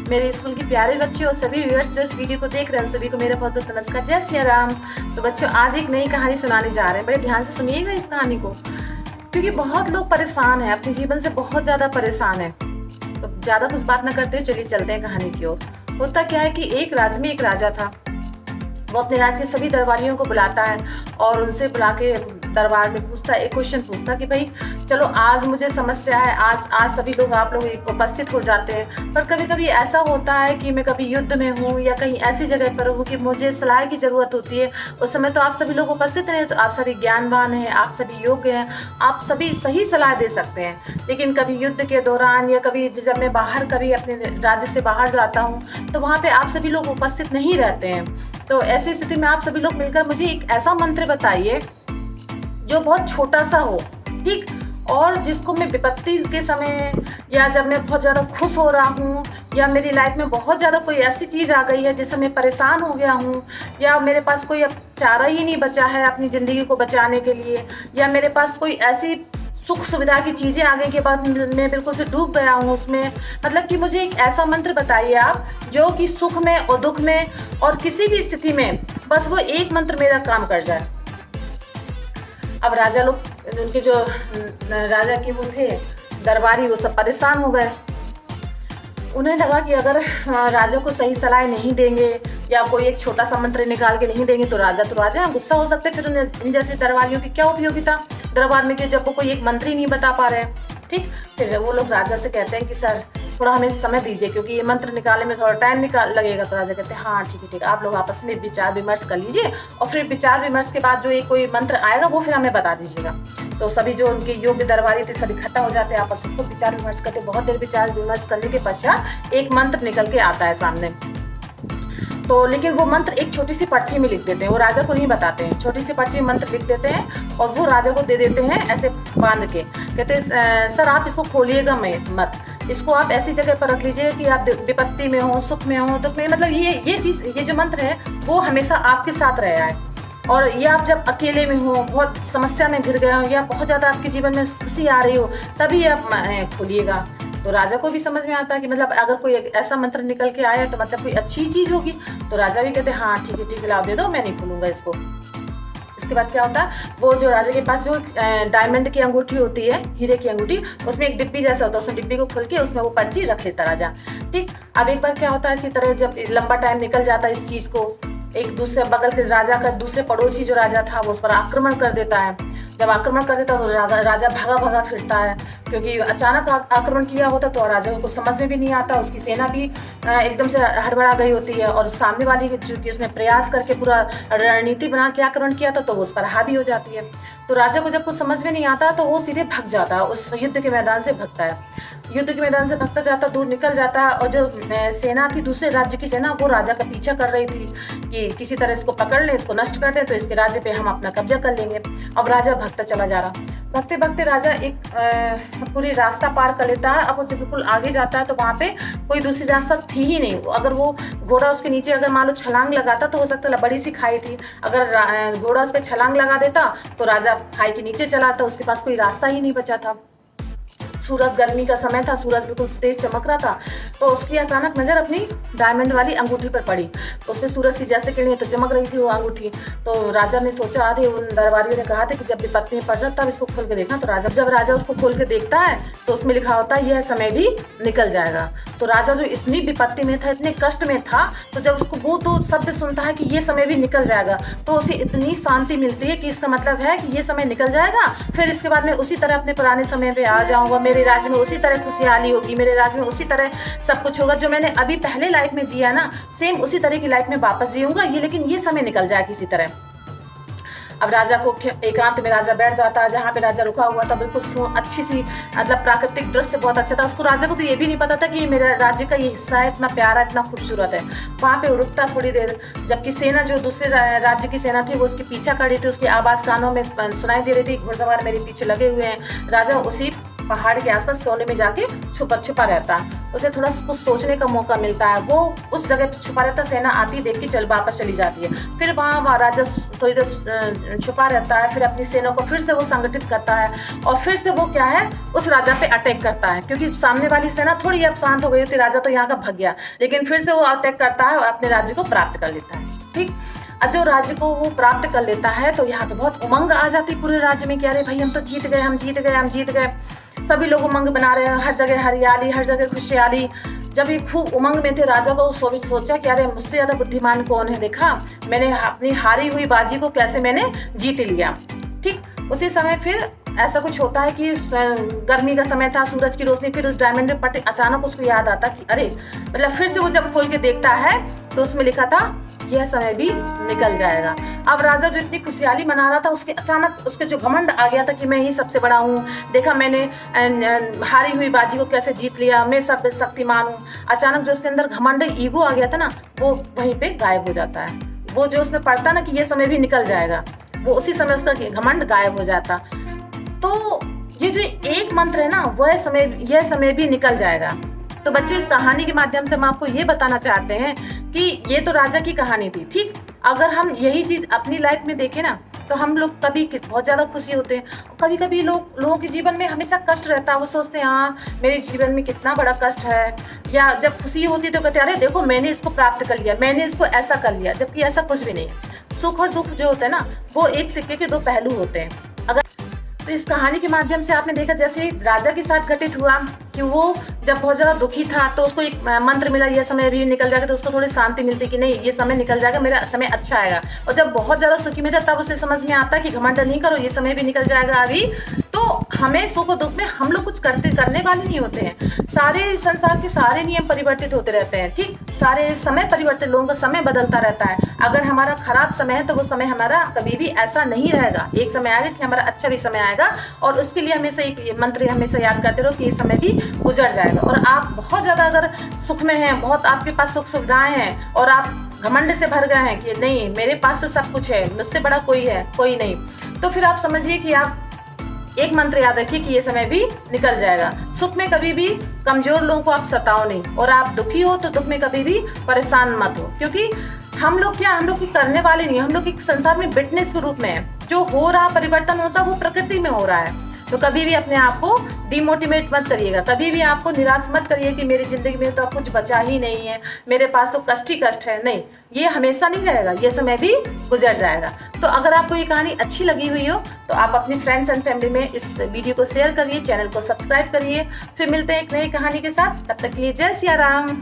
मेरे स्कूल की प्यारे बच्चे और सभी व्यूअर्स जो इस वीडियो को देख रहे हैं सभी को मेरा बहुत बहुत नमस्कार। जय सिया राम। तो बच्चों आज एक नई कहानी सुनाने जा रहे हैं, बड़े ध्यान से सुनिएगा इस कहानी को, क्योंकि बहुत लोग परेशान हैं, अपने जीवन से बहुत ज़्यादा परेशान हैं। तो ज़्यादा कुछ बात ना करते हुए चलिए चलते हैं कहानी की ओर। होता क्या है कि एक राज्य में एक राजा था। वो अपने राज्य के सभी दरबारियों को बुलाता है और उनसे बुला के दरबार में पूछता है, एक क्वेश्चन पूछता कि भाई चलो आज मुझे समस्या है, आज सभी लोग आप लोग उपस्थित हो जाते हैं, पर कभी कभी ऐसा होता है कि मैं कभी युद्ध में हूँ या कहीं ऐसी जगह पर हूँ कि मुझे सलाह की ज़रूरत होती है। उस समय तो आप सभी लोग उपस्थित हैं, तो आप सभी ज्ञानवान हैं, आप सभी योग्य हैं, आप सभी सही सलाह दे सकते हैं। लेकिन कभी युद्ध के दौरान या कभी जब मैं बाहर कभी अपने राज्य से बाहर जाता हूँ तो वहाँ पर आप सभी लोग उपस्थित नहीं रहते हैं। तो ऐसी स्थिति में आप सभी लोग मिलकर मुझे एक ऐसा मंत्र बताइए जो बहुत छोटा सा हो, ठीक, और जिसको मैं विपत्ति के समय या जब मैं बहुत ज़्यादा खुश हो रहा हूँ या मेरी लाइफ में बहुत ज़्यादा कोई ऐसी चीज़ आ गई है जिससे मैं परेशान हो गया हूँ या मेरे पास कोई अब चारा ही नहीं बचा है अपनी ज़िंदगी को बचाने के लिए, या मेरे पास कोई ऐसी सुख सुविधा की चीज़ें आ गई के बाद मैं बिल्कुल से डूब गया हूँ उसमें। मतलब कि मुझे एक ऐसा मंत्र बताइए आप जो कि सुख में और दुख में और किसी भी स्थिति में बस वो एक मंत्र मेरा काम कर जाए। अब राजा लोग, उनके जो राजा के वो थे दरबारी, वो सब परेशान हो गए। उन्हें लगा कि अगर राजा को सही सलाह नहीं देंगे या कोई एक छोटा सा मंत्र निकाल के नहीं देंगे तो राजा गुस्सा हो सकते, फिर उन्हें इन जैसे दरबारियों की क्या उपयोगिता दरबार में, कि जब वो कोई एक मंत्री नहीं बता पा रहे हैं, ठीक। फिर वो लोग राजा से कहते हैं कि सर थोड़ा हमें समय दीजिए क्योंकि ये मंत्र निकालने में थोड़ा टाइम लगेगा। तो राजा कहते हैं हाँ ठीक है, आप लोग आपस में विचार विमर्श कर लीजिए और फिर विचार विमर्श के बाद जो एक कोई मंत्र आएगा वो फिर हमें बता दीजिएगा। तो सभी जो उनके योग्य दरबारी थे सब इकट्ठा हो जाते हैं, आपस में खूब विचार विमर्श करते। बहुत देर विचार विमर्श करने के पश्चात एक मंत्र निकल के आता है सामने। तो लेकिन वो मंत्र एक छोटी सी पर्ची में लिख देते हैं, वो राजा को नहीं बताते हैं। छोटी सी पर्ची में मंत्र लिख देते हैं और वो राजा को दे देते हैं ऐसे बांध के। कहते हैं सर आप इसको खोलिएगा मत, इसको आप ऐसी जगह पर रख लीजिए कि आप विपत्ति में हो, सुख में हो, दुख में, मतलब ये जो मंत्र है वो हमेशा आपके साथ रहा है। और ये आप जब अकेले में हो, बहुत समस्या में घिर गए हो या बहुत ज़्यादा आपके जीवन में खुशी आ रही हो तभी आप खोलिएगा। तो राजा को भी समझ में आता है कि मतलब अगर कोई ऐसा मंत्र निकल के आया तो मतलब कोई अच्छी चीज़ होगी। तो राजा भी कहते हैं हाँ ठीक है लाओ दे दो, मैं नहीं खोलूँगा इसको। इसके बाद क्या होता है, वो जो राजा के पास जो डायमंड की अंगूठी होती है, हीरे की अंगूठी, उसमें एक डिब्बी जैसा होता है, उसमें डिब्बी को खोल के उसमें वो पर्ची रख लेता राजा, ठीक। अब एक बार क्या होता है, इसी तरह जब लंबा टाइम निकल जाता है इस चीज़ को, एक दूसरे बगल के राजा का दूसरे पड़ोसी जो राजा था वो उस पर आक्रमण कर देता है। जब आक्रमण कर देता है तो राजा भागा फिरता है, क्योंकि अचानक आक्रमण किया होता तो राजा को कुछ समझ में भी नहीं आता, उसकी सेना भी एकदम से हड़बड़ा गई होती है और सामने वाली चूंकि उसने प्रयास करके पूरा रणनीति बना के आक्रमण किया था तो वो उस पर हावी हो जाती है। तो राजा को जब कुछ समझ में नहीं आता तो वो सीधे भग जाता है, उस युद्ध के मैदान से भगता है। युद्ध के मैदान से भगता जाता, दूर निकल जाता है और जो सेना थी, दूसरे राज्य की सेना, वो राजा का पीछा कर रही थी कि किसी तरह इसको पकड़ लें, इसको नष्ट कर दें तो इसके राज्य पे हम अपना कब्जा कर लेंगे। अब राजा भगता चला जा रहा, भगते भगते राजा एक पूरी रास्ता पार कर लेता है। अब वो जब बिल्कुल आगे जाता है तो वहाँ पे कोई दूसरी रास्ता थी ही नहीं। अगर वो घोड़ा उसके नीचे अगर मान लो छलांग लगाता तो हो सकता है बड़ी सी खाई थी, अगर घोड़ा उस पर छलांग लगा देता तो राजा खाई के नीचे चला था, उसके पास कोई रास्ता ही नहीं बचा था। सूरज, गर्मी का समय था, सूरज बिल्कुल तेज चमक रहा था, तो उसकी अचानक नज़र अपनी डायमंड वाली अंगूठी पर पड़ी। उसमें सूरज की जैसे किरणें तो चमक रही थी वो अंगूठी। तो राजा ने सोचा, आधे उन दरबारियों ने कहा था कि जब विपत्ति में पड़ जाए तब इसको खोल के देखना। तो जब राजा उसको खोल के देखता है तो उसमें लिखा होता है यह समय भी निकल जाएगा। तो राजा जो इतनी विपत्ति में था, इतने कष्ट में था, तो जब उसको वो दो शब्द सुनता है कि ये समय भी निकल जाएगा तो उसे इतनी शांति मिलती है कि इसका मतलब है कि ये समय निकल जाएगा, फिर इसके बाद में उसी तरह अपने पुराने समय पे आ जाऊंगा, मेरे राज्य में उसी तरह खुशहाली होगी, मेरे राज्य में उसी तरह सब कुछ होगा, जो मैंने अभी पहले लाइफ में जिया ना सेम उसी तरह की लाइफ में वापस जीऊंगा, लेकिन ये समय निकल जाए किसी तरह। अब राजा को एकांत में राजा बैठ जाता है, जहाँ पे राजा रुका हुआ था बिल्कुल अच्छी सी मतलब प्राकृतिक दृश्य बहुत अच्छा था। उसको राजा को तो ये भी नहीं पता था कि मेरा राज्य का ये हिस्सा है, इतना प्यारा, इतना खूबसूरत है। वहाँ पे रुकता थोड़ी देर, जबकि सेना जो दूसरे राज्य की सेना थी वो उसके पीछा कर रही थी, उसकी आवाज़ कानों में सुनाई दे रही थी, घुड़सवार मेरे पीछे लगे हुए हैं। राजा उसी पहाड़ के आसपास कोने में जाके छुपा रहता है। उसे थोड़ा कुछ सोचने का मौका मिलता है। वो उस जगह पे छुपा रहता है, सेना आती देख के वापस चली जाती है। फिर वहाँ राजा थोड़ी देर छुपा रहता है, फिर अपनी सेना को फिर से वो संगठित करता है और फिर से वो क्या है उस राजा पे अटैक करता है, क्योंकि सामने वाली सेना थोड़ी अब शांत हो गई थी, राजा तो यहाँ का भाग गया, लेकिन फिर से वो अटैक करता है और अपने राज्य को प्राप्त कर लेता है। ठीक, जो राज्य को वो प्राप्त कर लेता है तो यहाँ पे बहुत उमंग आ जाती पूरे राज्य में कि अरे भाई हम तो जीत गए, हम जीत गए, हम जीत गए। सभी लोग उमंग बना रहे हैं, हर जगह हरियाली, हर जगह खुशहाली। जब ये खूब उमंग में थे, राजा को सोचा कि अरे मुझसे ज़्यादा बुद्धिमान कौन है, देखा मैंने अपनी हारी हुई बाजी को कैसे मैंने जीत लिया। ठीक, उसी समय फिर ऐसा कुछ होता है कि गर्मी का समय था, सूरज की रोशनी फिर उस डायमंड में पड़ती, अचानक उसको याद आता कि अरे मतलब फिर से वो जब खोल के देखता है तो उसमें लिखा था यह समय भी निकल जाएगा। अब राजा जो इतनी खुशहाली मना रहा था, उसके अचानक उसके जो घमंड आ गया था कि मैं ही सबसे बड़ा हूँ, देखा मैंने हारी हुई बाजी को कैसे जीत लिया, मैं सब शक्तिमान हूँ। अचानक जो उसके अंदर घमंड ईगो आ गया था ना, वो वहीं पे गायब हो जाता है। वो जो उसने पढ़ता ना कि ये समय भी निकल जाएगा, वो उसी समय उसका घमंड गायब हो जाता। तो ये जो एक मंत्र है ना, यह समय भी निकल जाएगा। तो बच्चे, इस कहानी के माध्यम से हम आपको ये बताना चाहते हैं कि ये तो राजा की कहानी थी। ठीक, अगर हम यही चीज अपनी लाइफ में देखें ना, तो हम लोग कभी बहुत ज्यादा खुशी होते हैं, कभी कभी लोगों के जीवन में हमेशा कष्ट रहता है। वो सोचते हैं हाँ मेरे जीवन में कितना बड़ा कष्ट है, या जब खुशी होती है तो कहते हैं अरे देखो मैंने इसको प्राप्त कर लिया, मैंने इसको ऐसा कर लिया, जबकि ऐसा कुछ भी नहीं है। सुख और दुख जो होता है ना, वो एक सिक्के के दो पहलू होते हैं। तो इस कहानी के माध्यम से आपने देखा जैसे राजा के साथ घटित हुआ कि वो जब बहुत ज़्यादा दुखी था तो उसको एक मंत्र मिला, यह समय भी निकल जाएगा, तो उसको थोड़ी शांति मिलती कि नहीं ये समय निकल जाएगा, मेरा समय अच्छा आएगा। और जब बहुत ज़्यादा सुखी में था तब उसे समझ में आता कि घमंड नहीं करो, ये समय भी निकल जाएगा अभी। तो हमें सुख और दुख में हम लोग कुछ करने वाले नहीं होते हैं। सारे संसार के सारे नियम परिवर्तित होते रहते हैं। ठीक, सारे समय परिवर्तित, लोगों का समय बदलता रहता है। अगर हमारा खराब समय है तो वो समय हमारा कभी भी ऐसा नहीं रहेगा। एक समय आएगा कि हमारा अच्छा भी समय आएगा, और उसके लिए हमेशा एक मंत्र हमेशा याद करते रहो कि ये समय भी गुजर जाएगा। और आप बहुत ज़्यादा अगर सुख में हैं, बहुत आपके पास सुख सुविधाएं हैं और आप घमंड से भर गए हैं कि नहीं मेरे पास तो सब कुछ है, मुझसे बड़ा कोई है कोई नहीं, तो फिर आप समझिए कि आप एक मंत्र याद रखिए कि ये समय भी निकल जाएगा। सुख में कभी भी कमजोर लोगों को आप सताओ नहीं, और आप दुखी हो तो दुख में कभी भी परेशान मत हो, क्योंकि हम लोग करने वाले नहीं, हम लोग एक संसार में विटनेस के रूप में है। जो हो रहा परिवर्तन होता वो प्रकृति में हो रहा है। तो कभी भी अपने आप को डिमोटिवेट मत करिएगा, कभी भी आपको निराश मत करिए कि मेरी जिंदगी में तो अब कुछ बचा ही नहीं है, मेरे पास तो कष्ट ही कष्ट है। नहीं, ये हमेशा नहीं रहेगा, ये समय भी गुजर जाएगा। तो अगर आपको ये कहानी अच्छी लगी हुई हो तो आप अपनी फ्रेंड्स एंड फैमिली में इस वीडियो को शेयर करिए, चैनल को सब्सक्राइब करिए। फिर मिलते हैं एक नई कहानी के साथ, तब तक के लिए जय सिया राम।